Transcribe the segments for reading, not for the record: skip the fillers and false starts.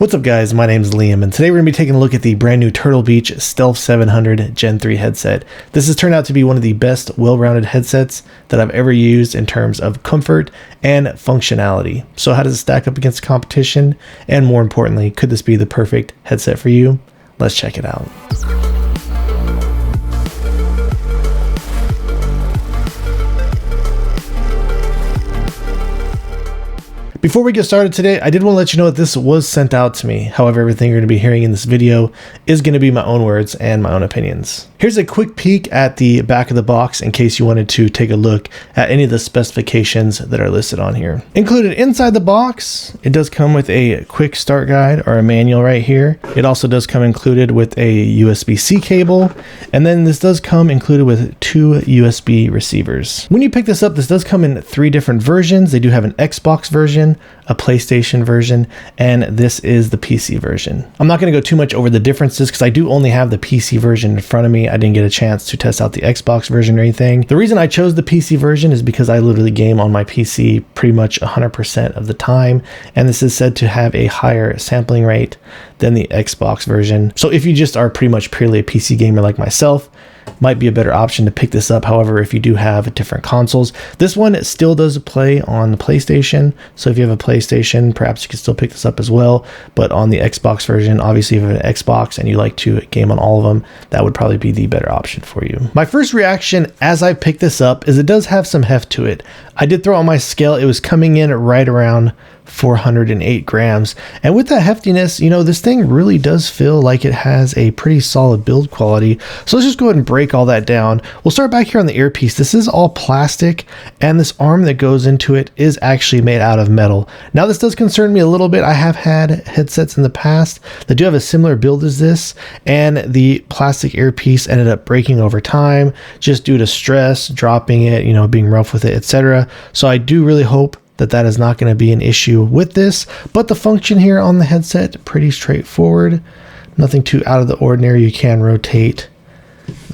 What's up guys, my name is Liam and today we're going to be taking a look at the brand new Turtle Beach Stealth 700 Gen 3 headset. This has turned out to be one of the best well-rounded headsets that I've ever used in terms of comfort and functionality. So how does it stack up against competition? And more importantly, could this be the perfect headset for you? Let's check it out. Before we get started today, I did want to let you know that this was sent out to me. However, everything you're going to be hearing in this video is going to be my own words and my own opinions. Here's a quick peek at the back of the box in case you wanted to take a look at any of the specifications that are listed on here. Included inside the box, it does come with a quick start guide or a manual right here. It also does come included with a USB-C cable, and then this does come included with 2 USB receivers. When you pick this up, this does come in 3 different versions. They do have an Xbox version, a PlayStation version, and this is the PC version. I'm not going to go too much over the differences because I do only have the PC version in front of me. I didn't get a chance to test out the Xbox version or anything. The reason I chose the PC version is because I literally game on my PC pretty much 100% of the time, and this is said to have a higher sampling rate than the Xbox version. So if you just are pretty much purely a PC gamer like myself, might be a better option to pick this up. However, if you do have different consoles, this one still does play on the PlayStation. So if you have a PlayStation, perhaps you can still pick this up as well. But on the Xbox version, obviously if you have an Xbox and you like to game on all of them, that would probably be the better option for you. My first reaction as I picked this up is it does have some heft to it. I did throw on my scale. It was coming in right around 408 grams. And with that heftiness, you know, this thing really does feel like it has a pretty solid build quality. So let's just go ahead and break all that down. We'll start back here on the earpiece. This is all plastic, and this arm that goes into it is actually made out of metal. Now this does concern me a little bit. I have had headsets in the past that do have a similar build as this, and the plastic earpiece ended up breaking over time just due to stress, dropping it, you know, being rough with it, etc. So I do really hope that that is not going to be an issue with this, but the function here on the headset, pretty straightforward, nothing too out of the ordinary. You can rotate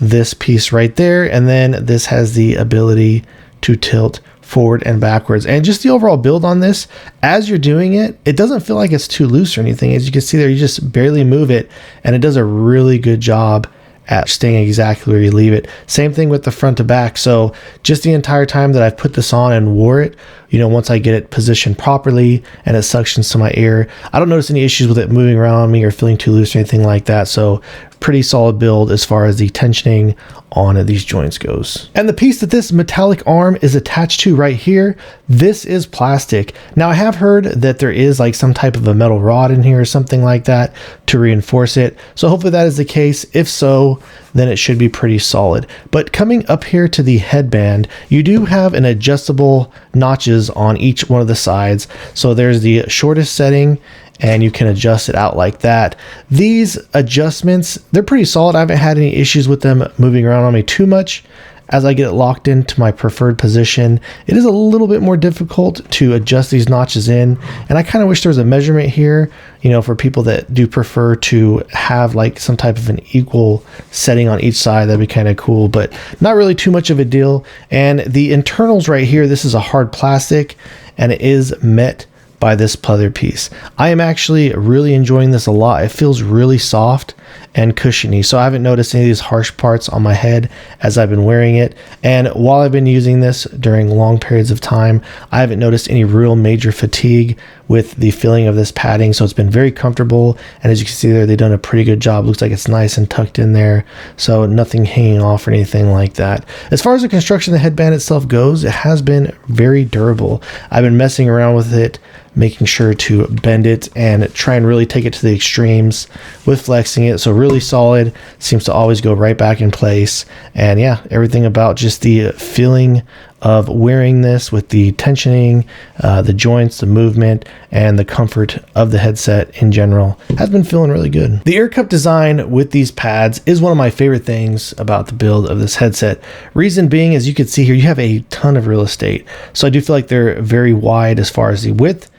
this piece right there, and then this has the ability to tilt forward and backwards. And just the overall build on this, as you're doing it, it doesn't feel like it's too loose or anything. As you can see there, you just barely move it, and it does a really good job at staying exactly where you leave it. Same thing with the front to back. So just the entire time that I've put this on and wore it, you know, once I get it positioned properly and it suctions to my ear, I don't notice any issues with it moving around on me or feeling too loose or anything like that. So pretty solid build as far as the tensioning on these joints goes. And the piece that this metallic arm is attached to right here, this is plastic. Now I have heard that there is like some type of a metal rod in here or something like that to reinforce it. So hopefully that is the case. If so, then it should be pretty solid. But coming up here to the headband, you do have an adjustable notches on each one of the sides. So there's the shortest setting, and you can adjust it out like that. These adjustments, they're pretty solid. I haven't had any issues with them moving around on me too much. As I get it locked into my preferred position, it is a little bit more difficult to adjust these notches in. And I kind of wish there was a measurement here, you know, for people that do prefer to have like some type of an equal setting on each side. That'd be kind of cool, but not really too much of a deal. And the internals right here, this is a hard plastic, and it is met by this pleather piece. I am actually really enjoying this a lot. It feels really soft and cushiony. So I haven't noticed any of these harsh parts on my head as I've been wearing it. And while I've been using this during long periods of time, I haven't noticed any real major fatigue with the feeling of this padding. So it's been very comfortable. And as you can see there, they've done a pretty good job. Looks like it's nice and tucked in there. So nothing hanging off or anything like that. As far as the construction of the headband itself goes, it has been very durable. I've been messing around with it, making sure to bend it and try and really take it to the extremes with flexing it. So really solid, seems to always go right back in place. And yeah, everything about just the feeling of wearing this with the tensioning, the joints, the movement, and the comfort of the headset in general has been feeling really good. The ear cup design with these pads is one of my favorite things about the build of this headset. Reason being, as you can see here, you have a ton of real estate. So I do feel like they're very wide as far as the width,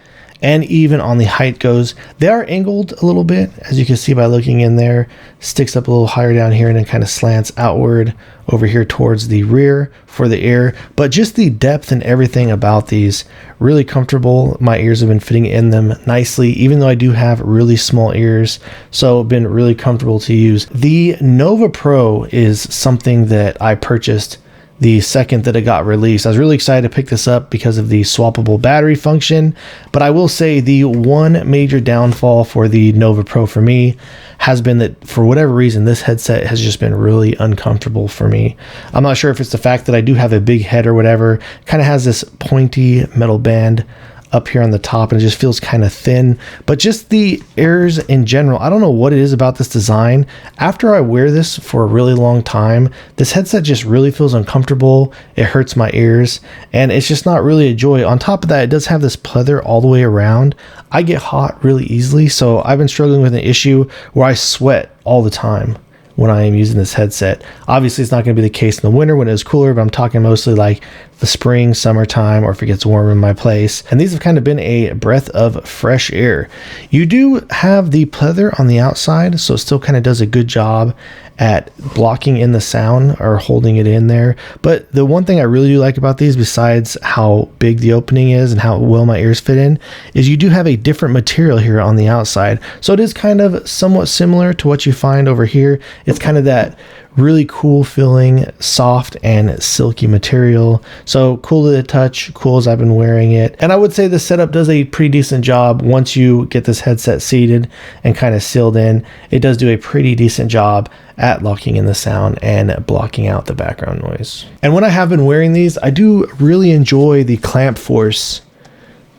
and even on the height goes. They are angled a little bit, as you can see by looking in there. Sticks up a little higher down here and then kind of slants outward over here towards the rear for the air. But just the depth and everything about these, really comfortable. My ears have been fitting in them nicely, even though I do have really small ears, so been really comfortable to use. The Nova Pro is something that I purchased the second that it got released. I was really excited to pick this up because of the swappable battery function, but I will say the one major downfall for the Nova Pro for me has been that for whatever reason, this headset has just been really uncomfortable for me. I'm not sure if it's the fact that I do have a big head or whatever. Kind of has this pointy metal band up here on the top and it just feels kind of thin, but just the ears in general, I don't know what it is about this design. After I wear this for a really long time, this headset just really feels uncomfortable. It hurts my ears and it's just not really a joy. On top of that, it does have this pleather all the way around. I get hot really easily, so I've been struggling with an issue where I sweat all the time when I am using this headset. Obviously, it's not going to be the case in the winter when it's cooler, but I'm talking mostly like the spring, summertime, or if it gets warm in my place. And these have kind of been a breath of fresh air. You do have the pleather on the outside, so it still kind of does a good job at blocking in the sound or holding it in there. But the one thing I really do like about these, besides how big the opening is and how well my ears fit in, is you do have a different material here on the outside. So it is kind of somewhat similar to what you find over here. It's kind of that really cool feeling, soft and silky material. So cool to the touch, cool as I've been wearing it. And I would say the setup does a pretty decent job once you get this headset seated and kind of sealed in. It does do a pretty decent job at locking in the sound and blocking out the background noise. And when I have been wearing these, I do really enjoy the clamp force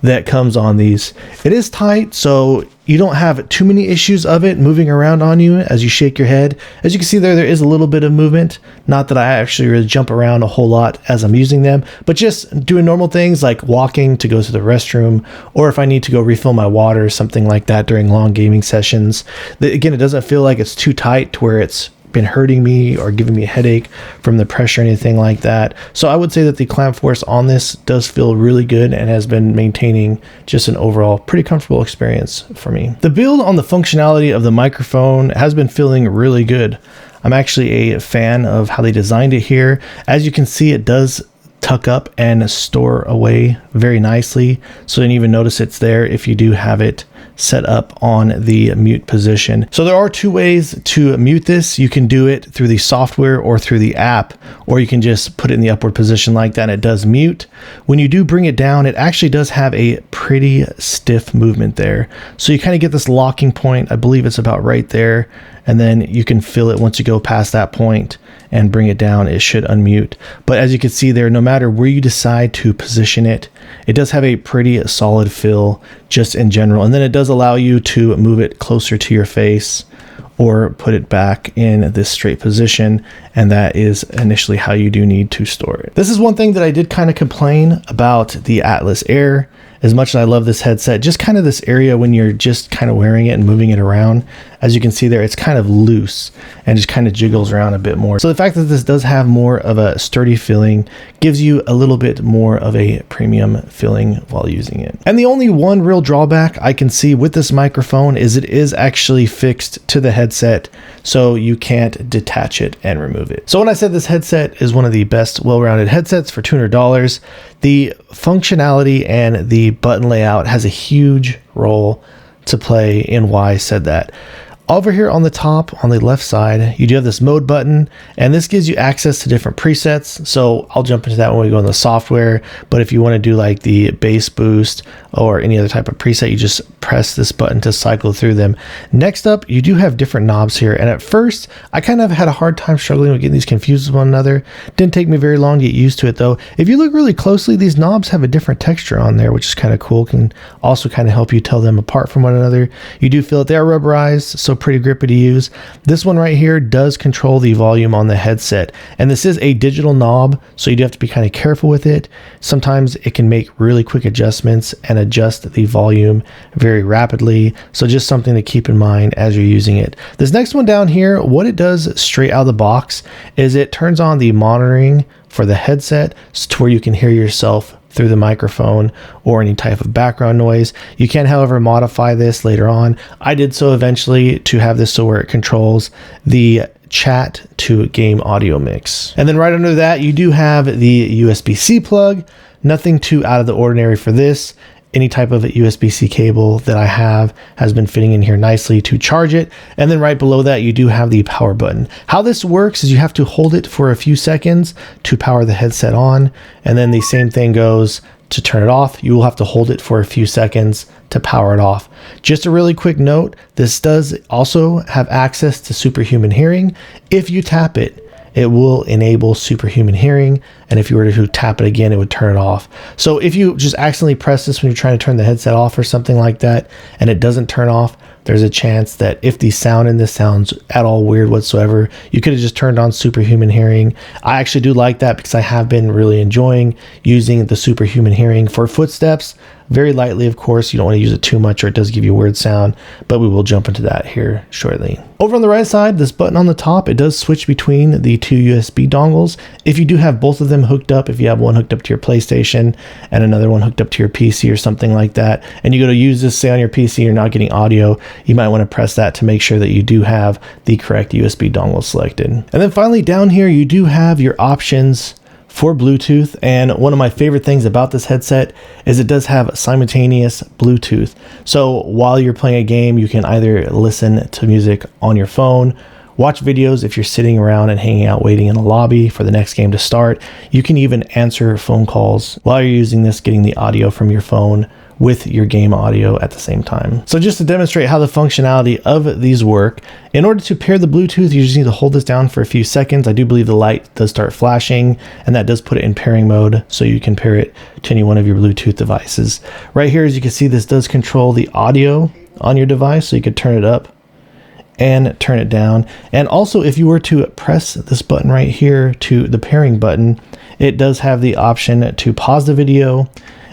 that comes on these. It is tight, so you don't have too many issues of it moving around on you as you shake your head. As you can see there is a little bit of movement. Not that I actually really jump around a whole lot as I'm using them, but just doing normal things like walking to go to the restroom, or if I need to go refill my water or something like that during long gaming sessions. Again, it doesn't feel like it's too tight to where it's been hurting me or giving me a headache from the pressure or anything like that. So I would say that the clamp force on this does feel really good and has been maintaining just an overall pretty comfortable experience for me. The build on the functionality of the microphone has been feeling really good. I'm actually a fan of how they designed it here. As you can see, it does tuck up and store away very nicely, so you don't even notice it's there if you do have it set up on the mute position. So there are two ways to mute this. You can do it through the software or through the app, or you can just put it in the upward position like that and it does mute. When you do bring it down, it actually does have a pretty stiff movement there. So you kind of get this locking point. I believe it's about right there. And then you can feel it once you go past that point and bring it down, it should unmute. But as you can see there, no matter where you decide to position it, it does have a pretty solid feel just in general. And then it does allow you to move it closer to your face or put it back in this straight position. And that is initially how you do need to store it. This is one thing that I did kind of complain about the Atlas Air. As much as I love this headset, just kind of this area when you're just kind of wearing it and moving it around, as you can see there, it's kind of loose and just kind of jiggles around a bit more. So the fact that this does have more of a sturdy feeling gives you a little bit more of a premium feeling while using it. And the only one real drawback I can see with this microphone is it is actually fixed to the headset, so you can't detach it and remove it. So when I said this headset is one of the best well-rounded headsets for $200, the functionality and the button layout has a huge role to play in why I said that. Over here on the top, on the left side, you do have this mode button, and this gives you access to different presets. So I'll jump into that when we go in the software, but if you want to do like the bass boost or any other type of preset, you just press this button to cycle through them. Next up, you do have different knobs here, and at first, I kind of had a hard time struggling with getting these confused with one another. Didn't take me very long to get used to it though. If you look really closely, these knobs have a different texture on there, which is kind of cool. Can also kind of help you tell them apart from one another. You do feel that they are rubberized, so pretty grippy to use. This one right here does control the volume on the headset, and this is a digital knob, so you do have to be kind of careful with it. Sometimes it can make really quick adjustments and adjust the volume very rapidly, so just something to keep in mind as you're using it. This next one down here, what it does straight out of the box is it turns on the monitoring for the headset to where you can hear yourself through the microphone or any type of background noise. You can, however, modify this later on. I did so eventually to have this so where it controls the chat to game audio mix. And then right under that, you do have the USB-C plug. Nothing too out of the ordinary for this. Any type of USB-C cable that I have has been fitting in here nicely to charge it. And then right below that, you do have the power button. How this works is you have to hold it for a few seconds to power the headset on. And then the same thing goes to turn it off. You will have to hold it for a few seconds to power it off. Just a really quick note, this does also have access to superhuman hearing. If you tap it, it will enable superhuman hearing, and if you were to tap it again, it would turn it off. So if you just accidentally press this when you're trying to turn the headset off or something like that, and it doesn't turn off, there's a chance that if the sound in this sounds at all weird whatsoever, you could have just turned on superhuman hearing. I actually do like that because I have been really enjoying using the superhuman hearing for footsteps. Very lightly, of course. You don't want to use it too much or it does give you a weird sound, but we will jump into that here shortly. Over on the right side, this button on the top, it does switch between the two USB dongles. If you do have both of them hooked up, if you have one hooked up to your PlayStation and another one hooked up to your PC or something like that, and you go to use this, say on your PC, you're not getting audio, you might want to press that to make sure that you do have the correct USB dongle selected. And then finally down here, you do have your options for Bluetooth, and one of my favorite things about this headset is it does have simultaneous Bluetooth. So while you're playing a game, you can either listen to music on your phone, watch videos if you're sitting around and hanging out waiting in a lobby for the next game to start. You can even answer phone calls while you're using this, getting the audio from your phone with your game audio at the same time. So just to demonstrate how the functionality of these work, in order to pair the Bluetooth, you just need to hold this down for a few seconds. I do believe the light does start flashing, and that does put it in pairing mode, so you can pair it to any one of your Bluetooth devices. Right here, as you can see, this does control the audio on your device, so you could turn it up and turn it down. And also, if you were to press this button right here to the pairing button, it does have the option to pause the video,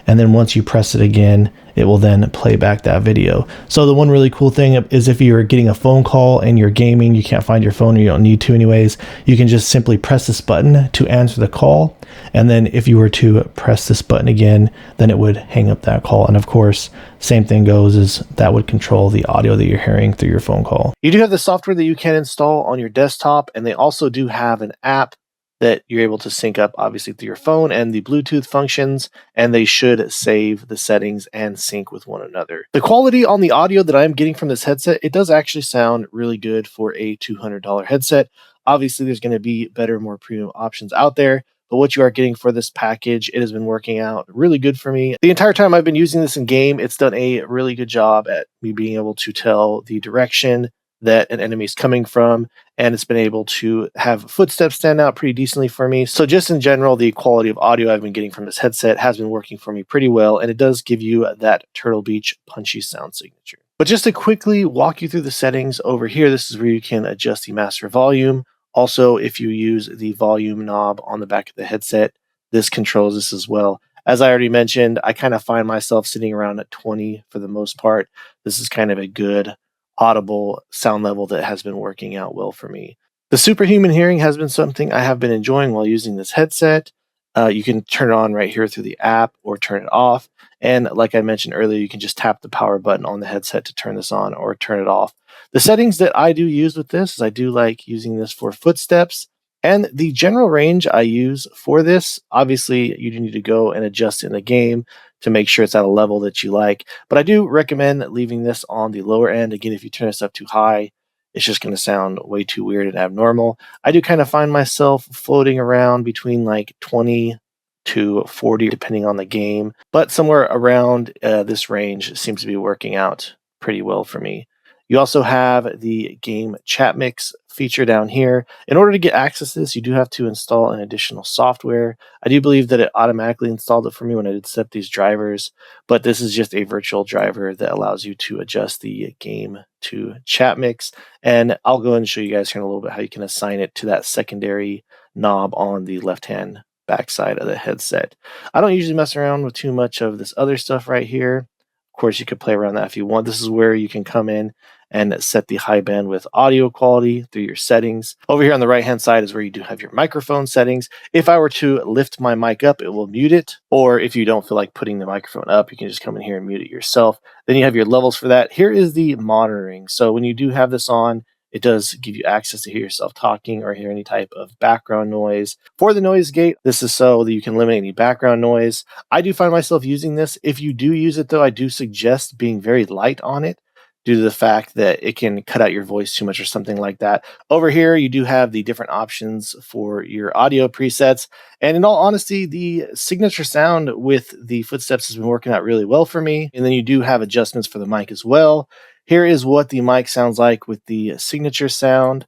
and then once you press it again, it will then play back that video. So the one really cool thing is if you're getting a phone call and you're gaming, you can't find your phone or you don't need to anyways, you can just simply press this button to answer the call. And then if you were to press this button again, then it would hang up that call. And of course, same thing goes, is that would control the audio that you're hearing through your phone call. You do have the software that you can install on your desktop, and they also do have an app that you're able to sync up obviously through your phone and the Bluetooth functions, and they should save the settings and sync with one another. The quality on the audio that I'm getting from this headset, it does actually sound really good for a $200 headset. Obviously, there's going to be better, more premium options out there, but what you are getting for this package, it has been working out really good for me. The entire time I've been using this in game, it's done a really good job at me being able to tell the direction that an enemy is coming from, and it's been able to have footsteps stand out pretty decently for me. So just in general, the quality of audio I've been getting from this headset has been working for me pretty well, and it does give you that Turtle Beach punchy sound signature. But just to quickly walk you through the settings over here, this is where you can adjust the master volume. Also, if you use the volume knob on the back of the headset, this controls this as well. As I already mentioned, I kind of find myself sitting around at 20 for the most part. This is kind of a good audible sound level that has been working out well for me. The superhuman hearing has been something I have been enjoying while using this headset. You can turn it on right here through the app or turn it off. And like I mentioned earlier, you can just tap the power button on the headset to turn this on or turn it off. The settings that I do use with this is I do like using this for footsteps. And the general range I use for this, obviously you do need to go and adjust in the game to make sure it's at a level that you like. But I do recommend leaving this on the lower end. Again, if you turn this up too high, it's just going to sound way too weird and abnormal. I do kind of find myself floating around between like 20 to 40, depending on the game. But somewhere around this range seems to be working out pretty well for me. You also have the game chat mix feature down here. In order to get access to this, you do have to install an additional software. I do believe that it automatically installed it for me when I did set up these drivers, but this is just a virtual driver that allows you to adjust the game to chat mix. And I'll go ahead and show you guys here in a little bit how you can assign it to that secondary knob on the left-hand backside of the headset. I don't usually mess around with too much of this other stuff right here. Of course, you could play around that if you want. This is where you can come in and set the high bandwidth audio quality through your settings. Over here on the right hand side is where you do have your microphone settings. If I were to lift my mic up, it will mute it. Or if you don't feel like putting the microphone up, you can just come in here and mute it yourself. Then you have your levels for that. Here is the monitoring. So when you do have this on, it does give you access to hear yourself talking or hear any type of background noise. For the noise gate, this is so that you can eliminate any background noise. I do find myself using this. If you do use it though, I do suggest being very light on it, due to the fact that it can cut out your voice too much or something like that. Over here, you do have the different options for your audio presets. And in all honesty, the signature sound with the footsteps has been working out really well for me. And then you do have adjustments for the mic as well. Here is what the mic sounds like with the signature sound.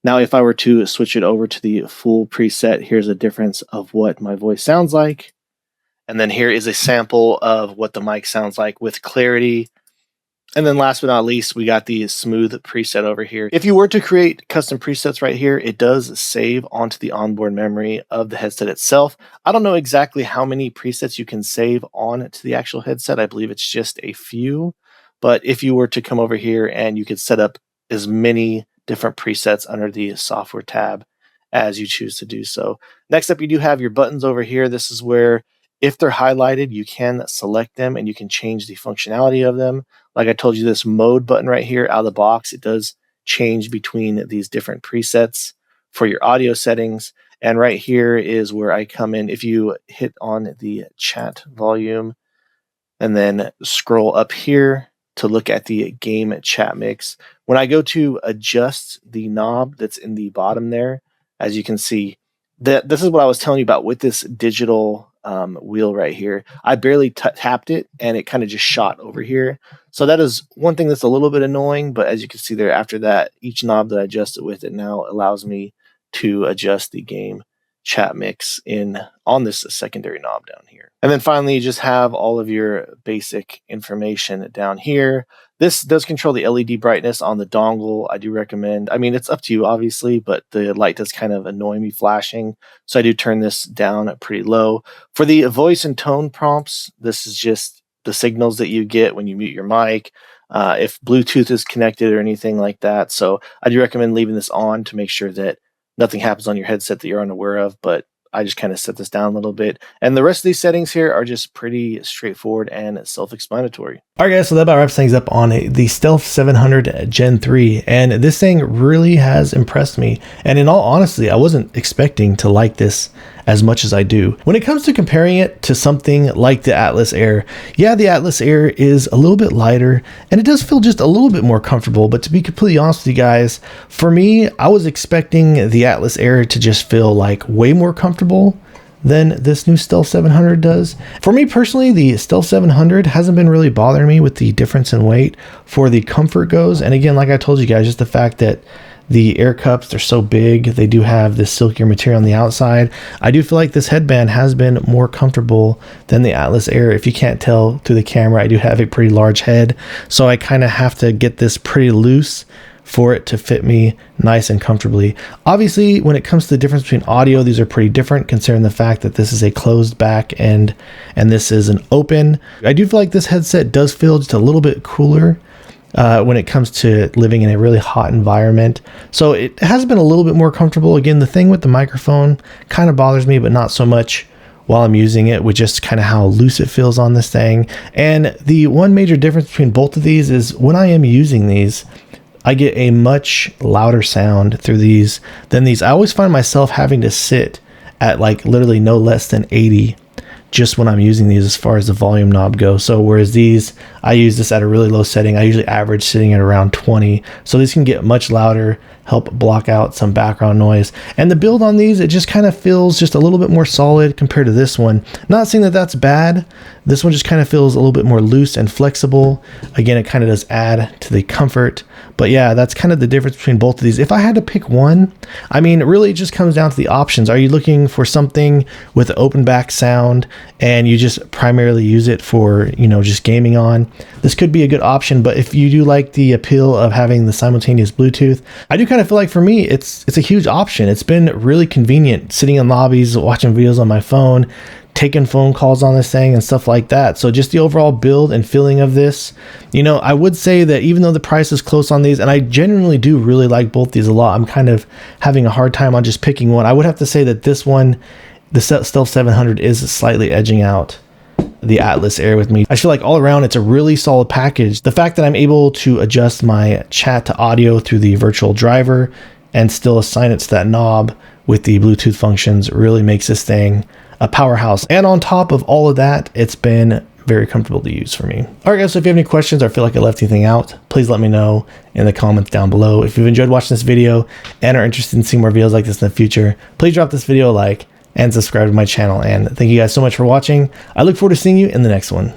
Now, if I were to switch it over to the full preset, here's a difference of what my voice sounds like. And then here is a sample of what the mic sounds like with clarity. And then last but not least, we got the smooth preset over here. If you were to create custom presets right here, it does save onto the onboard memory of the headset itself. I don't know exactly how many presets you can save on to the actual headset. I believe it's just a few. But if you were to come over here and you could set up as many different presets under the software tab as you choose to do so. Next up, you do have your buttons over here. This is where if they're highlighted, you can select them and you can change the functionality of them. Like I told you, this mode button right here out of the box, it does change between these different presets for your audio settings. And right here is where I come in. If you hit on the chat volume and then scroll up here to look at the game chat mix, when I go to adjust the knob that's in the bottom there, as you can see, this is what I was telling you about with this digital wheel right here. I barely tapped it and it kind of just shot over here. So that is one thing that's a little bit annoying, but as you can see there, after that, each knob that I adjust it with, it now allows me to adjust the game chat mix on this secondary knob down here. And then finally, you just have all of your basic information down here. This does control the LED brightness on the dongle. I do recommend, I mean, it's up to you obviously, but the light does kind of annoy me flashing. So I do turn this down pretty low. For the voice and tone prompts, this is just the signals that you get when you mute your mic, if Bluetooth is connected or anything like that. So I do recommend leaving this on to make sure that nothing happens on your headset that you're unaware of, but I just kind of set this down a little bit. And the rest of these settings here are just pretty straightforward and self-explanatory. All right, guys, so that about wraps things up on the Stealth 700 Gen 3. And this thing really has impressed me. And in all honesty, I wasn't expecting to like this as much as I do. When it comes to comparing it to something like the Atlas Air, yeah, the Atlas Air is a little bit lighter and it does feel just a little bit more comfortable. But to be completely honest with you guys, for me, I was expecting the Atlas Air to just feel like way more comfortable than this new Stealth 700 does. For me personally, the Stealth 700 hasn't been really bothering me with the difference in weight for the comfort goes. And again, like I told you guys, just the fact that the air cups, they're so big, they do have this silkier material on the outside. I do feel like this headband has been more comfortable than the Atlas Air. If you can't tell through the camera, I do have a pretty large head, so I kind of have to get this pretty loose for it to fit me nice and comfortably. Obviously, when it comes to the difference between audio, these are pretty different considering the fact that this is a closed back end and this is an open. I do feel like this headset does feel just a little bit cooler when it comes to living in a really hot environment. So it has been a little bit more comfortable. Again, the thing with the microphone kind of bothers me, but not so much while I'm using it, with just kind of how loose it feels on this thing. And the one major difference between both of these is when I am using these, I get a much louder sound through these than these. I always find myself having to sit at like literally no less than 80 just when I'm using these as far as the volume knob goes. So whereas these, I use this at a really low setting. I usually average sitting at around 20. So these can get much louder, help block out some background noise. And the build on these, it just kind of feels just a little bit more solid compared to this one. Not saying that that's bad. This one just kind of feels a little bit more loose and flexible. Again, it kind of does add to the comfort. But yeah, that's kind of the difference between both of these. If I had to pick one, I mean, it really just comes down to the options. Are you looking for something with an open back sound and you just primarily use it for, you know, just gaming on? This could be a good option. But if you do like the appeal of having the simultaneous Bluetooth, I do kind of feel like for me, it's a huge option. It's been really convenient sitting in lobbies, watching videos on my phone, taking phone calls on this thing and stuff like that. So just the overall build and feeling of this, you know, I would say that even though the price is close on these, and I genuinely do really like both these a lot, I'm kind of having a hard time on just picking one. I would have to say that this one, the Stealth 700, is slightly edging out the Atlas Air with me. I feel like all around it's a really solid package. The fact that I'm able to adjust my chat to audio through the virtual driver and still assign it to that knob with the Bluetooth functions really makes this thing a powerhouse. And on top of all of that, it's been very comfortable to use for me. All right, guys, so if you have any questions or feel like I left anything out, please let me know in the comments down below. If you've enjoyed watching this video and are interested in seeing more videos like this in the future, please drop this video a like and subscribe to my channel. And thank you guys so much for watching. I look forward to seeing you in the next one.